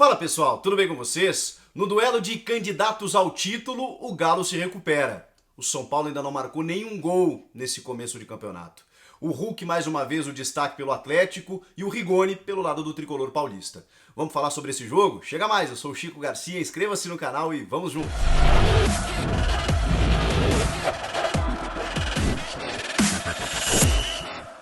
Fala pessoal, tudo bem com vocês? No duelo de candidatos ao título, o Galo se recupera. O São Paulo ainda não marcou nenhum gol nesse começo de campeonato. O Hulk mais uma vez o destaque pelo Atlético e o Rigoni pelo lado do tricolor paulista. Vamos falar sobre esse jogo? Chega mais, eu sou o Chico Garcia, inscreva-se no canal e vamos juntos!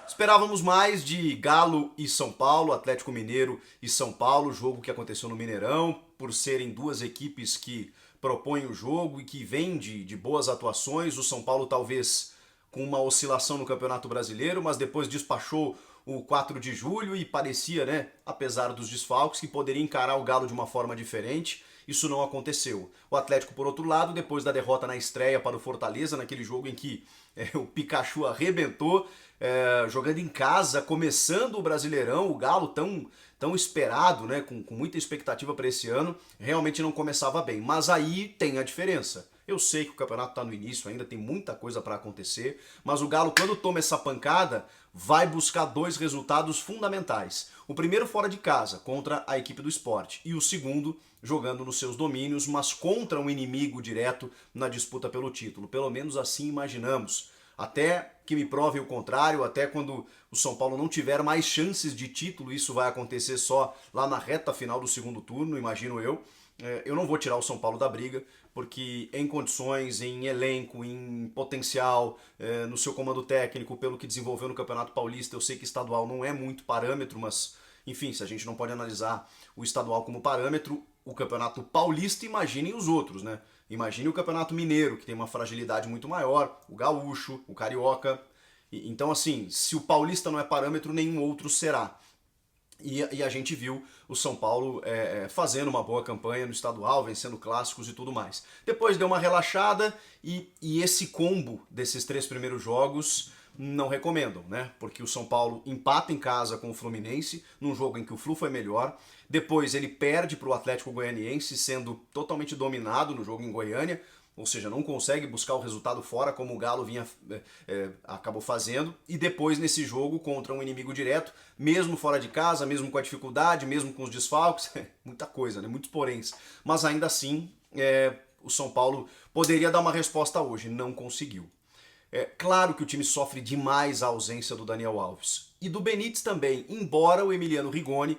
Esperávamos mais de Galo e São Paulo, Atlético Mineiro e São Paulo, jogo que aconteceu no Mineirão, por serem duas equipes que propõem o jogo e que vêm de boas atuações. O São Paulo talvez com uma oscilação no Campeonato Brasileiro, mas depois despachou o 4 de julho e parecia, né, apesar dos desfalques, que poderia encarar o Galo de uma forma diferente. Isso não aconteceu. O Atlético, por outro lado, depois da derrota na estreia para o Fortaleza, naquele jogo em que o Pikachu arrebentou, jogando em casa, começando o Brasileirão, o Galo tão esperado, né, com muita expectativa para esse ano, realmente não começava bem. Mas aí tem a diferença. Eu sei que o campeonato está no início, ainda tem muita coisa para acontecer, mas o Galo, quando toma essa pancada, vai buscar dois resultados fundamentais. O primeiro fora de casa, contra a equipe do Sport, e o segundo jogando nos seus domínios, mas contra um inimigo direto na disputa pelo título. Pelo menos assim imaginamos. Até que me prove o contrário, até quando o São Paulo não tiver mais chances de título, isso vai acontecer só lá na reta final do segundo turno, imagino eu. Eu não vou tirar o São Paulo da briga, porque em condições, em elenco, em potencial, no seu comando técnico, pelo que desenvolveu no Campeonato Paulista, eu sei que estadual não é muito parâmetro, mas enfim, se a gente não pode analisar o estadual como parâmetro, o Campeonato Paulista, imaginem os outros, né? Imagine o Campeonato Mineiro, que tem uma fragilidade muito maior, o Gaúcho, o Carioca. Então, assim, se o Paulista não é parâmetro, nenhum outro será. E a gente viu o São Paulo fazendo uma boa campanha no estadual, vencendo clássicos e tudo mais. Depois deu uma relaxada e esse combo desses três primeiros jogos não recomendam, né? Porque o São Paulo empata em casa com o Fluminense, num jogo em que o Flu foi melhor. Depois ele perde para o Atlético Goianiense, sendo totalmente dominado no jogo em Goiânia. Ou seja, não consegue buscar o resultado fora, como o Galo acabou fazendo. E depois, nesse jogo, contra um inimigo direto, mesmo fora de casa, mesmo com a dificuldade, mesmo com os desfalques, muita coisa, né? Muitos poréns. Mas ainda assim, o São Paulo poderia dar uma resposta hoje, não conseguiu. É claro que o time sofre demais a ausência do Daniel Alves. E do Benítez também, embora o Emiliano Rigoni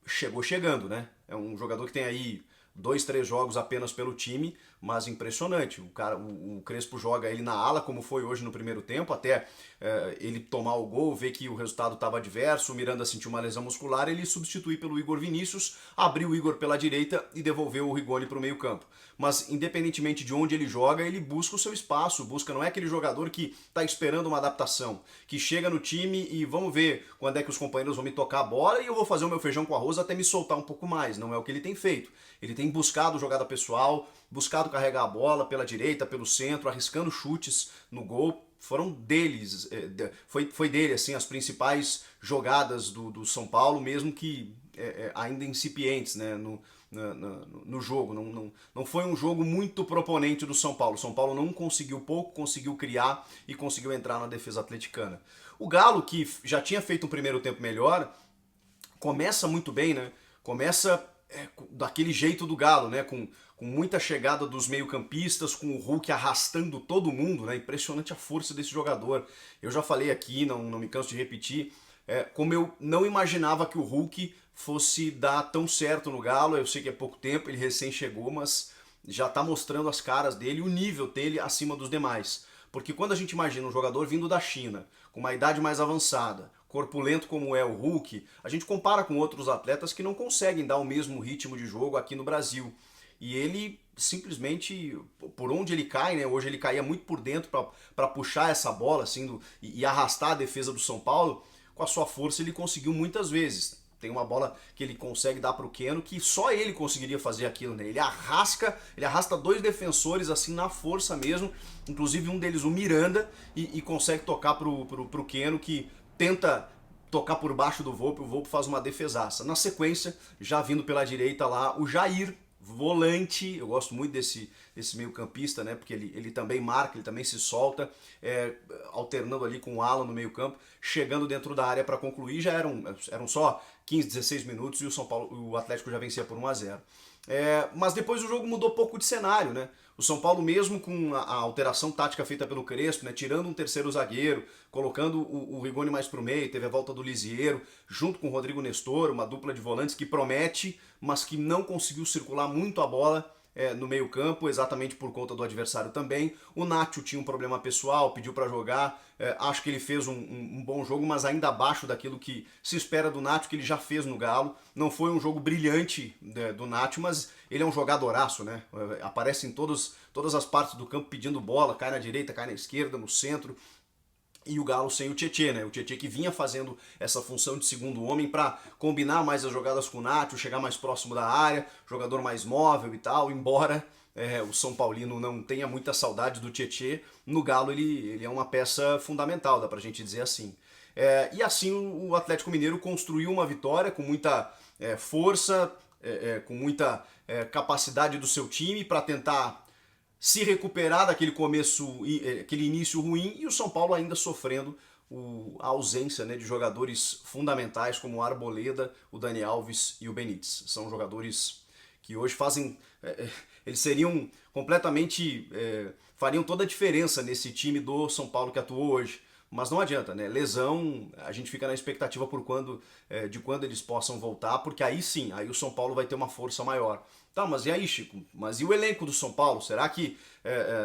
chegou chegando, né? É um jogador que tem aí 2, 3 jogos apenas pelo time, mas impressionante. O Crespo joga ele na ala, como foi hoje no primeiro tempo, até ele tomar o gol, ver que o resultado estava adverso, o Miranda sentiu uma lesão muscular, ele substituiu pelo Igor Vinícius, abriu o Igor pela direita e devolveu o Rigoni para o meio campo. Mas independentemente de onde ele joga, ele busca o seu espaço, não é aquele jogador que está esperando uma adaptação, que chega no time e vamos ver quando é que os companheiros vão me tocar a bola e eu vou fazer o meu feijão com arroz até me soltar um pouco mais. Não é o que ele tem feito. Ele tem buscado jogada pessoal, buscado carregar a bola pela direita, pelo centro, arriscando chutes no gol. Foram deles, foi dele assim, as principais jogadas do São Paulo, mesmo que ainda incipientes, né, no jogo. Não foi um jogo muito proponente do São Paulo. O São Paulo não conseguiu pouco, conseguiu criar e conseguiu entrar na defesa atleticana. O Galo, que já tinha feito um primeiro tempo melhor, começa muito bem, né? Começa daquele jeito do Galo, né? Com muita chegada dos meio-campistas, com o Hulk arrastando todo mundo, né? Impressionante a força desse jogador. Eu já falei aqui, não me canso de repetir, como eu não imaginava que o Hulk fosse dar tão certo no Galo. Eu sei que é pouco tempo, ele recém chegou, mas já está mostrando as caras dele, o nível dele acima dos demais. Porque quando a gente imagina um jogador vindo da China, com uma idade mais avançada, corpulento como é o Hulk, a gente compara com outros atletas que não conseguem dar o mesmo ritmo de jogo aqui no Brasil. E ele simplesmente, por onde ele cai, né? Hoje ele caía muito por dentro para puxar essa bola assim, e arrastar a defesa do São Paulo. Com a sua força ele conseguiu muitas vezes. Tem uma bola que ele consegue dar para o Keno que só ele conseguiria fazer aquilo, né? Ele arrasta dois defensores assim na força mesmo, inclusive um deles o Miranda, e consegue tocar pro Keno, que tenta tocar por baixo do Volpi, o Volpi faz uma defesaça. Na sequência, já vindo pela direita lá, o Jair, volante, eu gosto muito desse esse meio-campista, né? Porque ele também marca, ele também se solta, alternando ali com o Alan no meio-campo, chegando dentro da área para concluir. Já eram só 15, 16 minutos e o Atlético já vencia por 1-0. Mas depois o jogo mudou pouco de cenário, né? O São Paulo, mesmo com a alteração tática feita pelo Crespo, né, tirando um terceiro zagueiro, colocando o Rigoni mais pro meio, teve a volta do Lisiero, junto com o Rodrigo Nestor, uma dupla de volantes que promete, mas que não conseguiu circular muito a bola no meio campo, exatamente por conta do adversário também. O Nacho tinha um problema pessoal, pediu para jogar, acho que ele fez um bom jogo, mas ainda abaixo daquilo que se espera do Nacho, que ele já fez no Galo. Não foi um jogo brilhante do Nacho, mas ele é um jogadoraço, né? Aparece em todas as partes do campo pedindo bola, cai na direita, cai na esquerda, no centro. E o Galo sem o Tietê, né? O Tietê que vinha fazendo essa função de segundo homem para combinar mais as jogadas com o Nacho, chegar mais próximo da área, jogador mais móvel e tal, embora o São Paulino não tenha muita saudade do Tietê, no Galo ele é uma peça fundamental, dá pra gente dizer assim. E assim o Atlético Mineiro construiu uma vitória com muita força, com muita capacidade do seu time para tentar se recuperar daquele começo, aquele início ruim, e o São Paulo ainda sofrendo a ausência, né, de jogadores fundamentais como o Arboleda, o Dani Alves e o Benítez. São jogadores que hoje fazem... eles seriam completamente... fariam toda a diferença nesse time do São Paulo que atuou hoje. Mas não adianta, né? Lesão, a gente fica na expectativa de quando eles possam voltar, porque aí sim, aí o São Paulo vai ter uma força maior. Tá, mas e aí, Chico? Mas e o elenco do São Paulo? Será que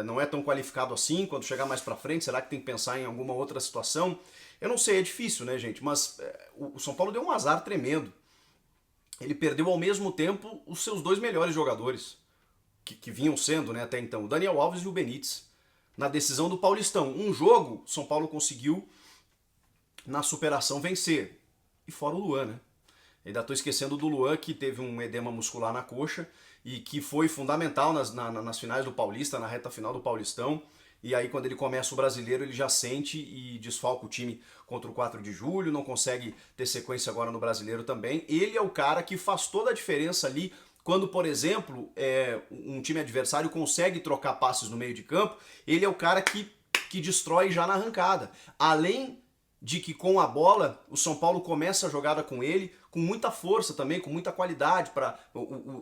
não é tão qualificado assim quando chegar mais pra frente? Será que tem que pensar em alguma outra situação? Eu não sei, é difícil, né, gente? Mas o São Paulo deu um azar tremendo. Ele perdeu ao mesmo tempo os seus dois melhores jogadores, que vinham sendo, né, até então, o Daniel Alves e o Benítez. Na decisão do Paulistão. Um jogo, São Paulo conseguiu, na superação, vencer. E fora o Luan, né? Ainda estou esquecendo do Luan, que teve um edema muscular na coxa e que foi fundamental nas finais do Paulista, na reta final do Paulistão. E aí, quando ele começa o Brasileiro, ele já sente e desfalca o time contra o 4 de julho, não consegue ter sequência agora no Brasileiro também. Ele é o cara que faz toda a diferença ali quando, por exemplo, um time adversário consegue trocar passes no meio de campo. Ele é o cara que destrói já na arrancada. Além de que com a bola, o São Paulo começa a jogada com ele, com muita força também, com muita qualidade.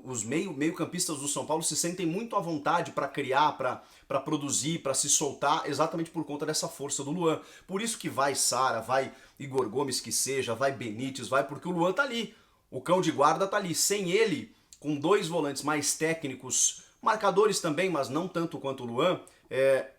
Os meio-campistas do São Paulo se sentem muito à vontade para criar, para produzir, para se soltar, exatamente por conta dessa força do Luan. Por isso que vai Sara, vai Igor Gomes que seja, vai Benítez, vai porque o Luan tá ali. O cão de guarda tá ali. Sem ele, com dois volantes mais técnicos, marcadores também, mas não tanto quanto o Luan,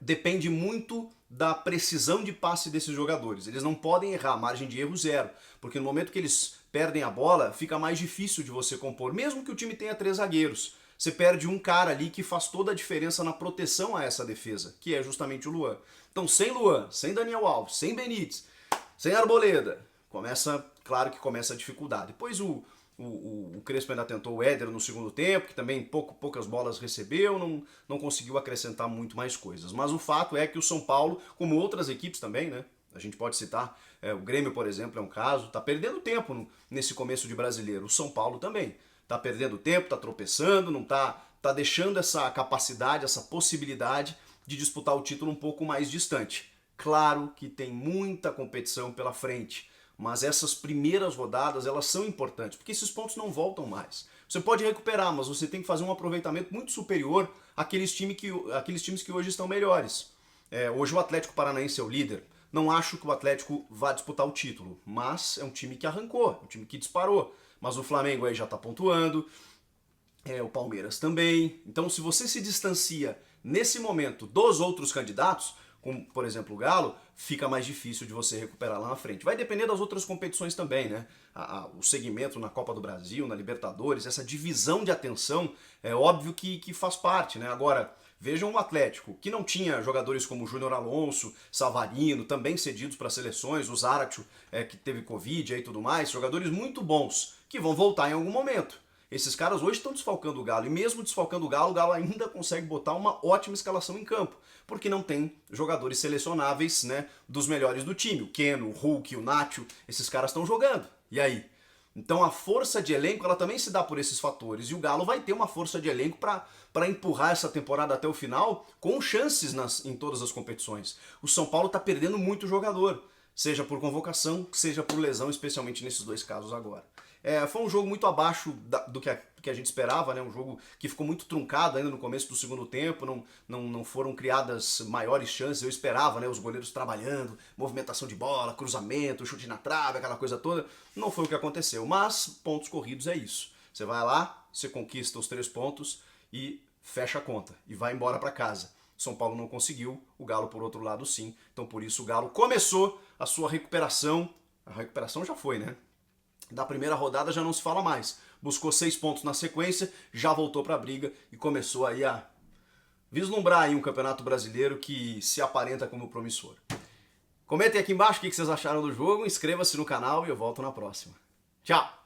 depende muito da precisão de passe desses jogadores. Eles não podem errar, margem de erro zero, porque no momento que eles perdem a bola, fica mais difícil de você compor, mesmo que o time tenha 3 zagueiros. Você perde um cara ali que faz toda a diferença na proteção a essa defesa, que é justamente o Luan. Então, sem Luan, sem Daniel Alves, sem Benítez, sem Arboleda, claro que começa a dificuldade. Depois o Crespo ainda tentou o Éder no segundo tempo, que também poucas bolas recebeu, não conseguiu acrescentar muito mais coisas. Mas o fato é que o São Paulo, como outras equipes também, né? A gente pode citar, o Grêmio, por exemplo, é um caso, tá perdendo tempo nesse começo de Brasileiro. O São Paulo também tá perdendo tempo, tá tropeçando, não tá deixando essa capacidade, essa possibilidade de disputar o título um pouco mais distante. Claro que tem muita competição pela frente, mas essas primeiras rodadas, elas são importantes, porque esses pontos não voltam mais. Você pode recuperar, mas você tem que fazer um aproveitamento muito superior àqueles times que hoje estão melhores. Hoje o Atlético Paranaense é o líder. Não acho que o Atlético vá disputar o título, mas é um time que arrancou, um time que disparou. Mas o Flamengo aí já está pontuando, o Palmeiras também. Então, se você se distancia nesse momento dos outros candidatos, como, por exemplo, o Galo, fica mais difícil de você recuperar lá na frente. Vai depender das outras competições também, né? O segmento na Copa do Brasil, na Libertadores, essa divisão de atenção, é óbvio que faz parte, né? Agora, vejam o Atlético, que não tinha jogadores como o Júnior Alonso, Savarino, também cedidos para seleções, o Zaratio, que teve Covid e tudo mais, jogadores muito bons, que vão voltar em algum momento. Esses caras hoje estão desfalcando o Galo, e mesmo desfalcando o Galo ainda consegue botar uma ótima escalação em campo, porque não tem jogadores selecionáveis, né, dos melhores do time. O Keno, o Hulk, o Nacho, esses caras estão jogando. E aí? Então a força de elenco ela também se dá por esses fatores. E o Galo vai ter uma força de elenco para empurrar essa temporada até o final com chances em todas as competições. O São Paulo está perdendo muito jogador, seja por convocação, seja por lesão, especialmente nesses dois casos agora. Foi um jogo muito abaixo do que a gente esperava, né? Um jogo que ficou muito truncado ainda no começo do segundo tempo, não foram criadas maiores chances. Eu esperava, né? Os goleiros trabalhando, movimentação de bola, cruzamento, chute na trave, aquela coisa toda. Não foi o que aconteceu, mas pontos corridos é isso. Você vai lá, você conquista os 3 pontos e fecha a conta e vai embora para casa. São Paulo não conseguiu, o Galo por outro lado sim. Então por isso o Galo começou a sua recuperação. A recuperação já foi, né? Da primeira rodada já não se fala mais. Buscou 6 pontos na sequência, já voltou para a briga e começou aí a vislumbrar aí um campeonato brasileiro que se aparenta como promissor. Comentem aqui embaixo o que vocês acharam do jogo, inscreva-se no canal e eu volto na próxima. Tchau!